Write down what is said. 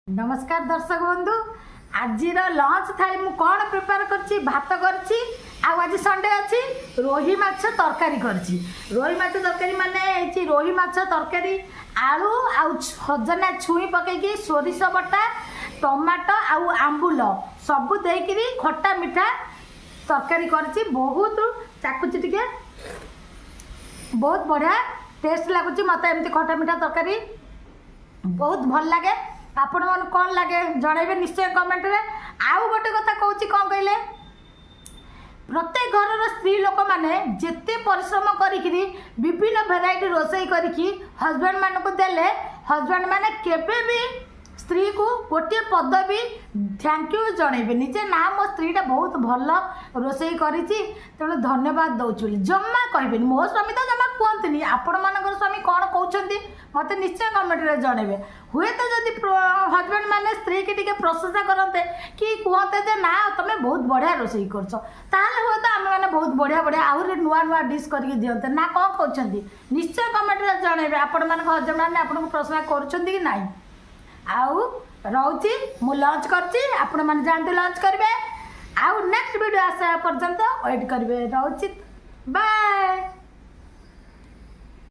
नमस्कार दर्शक बंधु आज लंच थाली मु कौन प्रिपेयर करछि भात करछि आज संडे अच्छी रोही माछ तरकारी करछि रोही माछ तरकारी माने रोही माछ तरकारी आलू आउ सजना छुई पकईकी सोरिष बटा टमाटो आउ आंबुल सब देकरी खट्टा मिठा तरकारी करछि बहुत चाकुची टिके बहुत बढ़िया टेस्ट लगुच मत एमती खट्टा मिठा तरकारी बहुत भल लगे आपण मन कौन लगे जनइबे निश्चय कमेंट रे। आउ गोटे कथा कहूँ कौन कहले प्रत्येक घर स्त्री लोक मैंने जिते परिश्रम करी विभिन्न भेराइटी रोसई करी हजबैंड मान को देले हजबैंड मैंने केबे भी स्त्री को गोटे पद भी थैंक यू जनइबे निजे ना मो स्त्रीटा बहुत भल रोसई करी तेणु धन्यवाद दौच जमा कहे मो स्वामी तो जमा कहते आपण मान स्वामी कौन कहते मत निश्चय कमेंट रे जनइबे हुए तो जदि हजबैंड मैंने स्त्री की टिके प्रशंसा करते कि कहते जे ना तुम्हें बहुत बढ़िया रोसई कर हुए तो आम मैंने बहुत बढ़िया बढ़िया आहरी नुआ नुआ डिश करके दिखते ना कौन कहते निश्चय कमेंट रे जनइबे आपण मान हजबैंड मैंने आपको प्रशंसा करुँच कि नाई आउ रोची मु लंच करची आपण मन जानते लंच करेंगे आउ नेक्स्ट वीडियो आसा पर्यंत वेट करेंगे रोची बाय।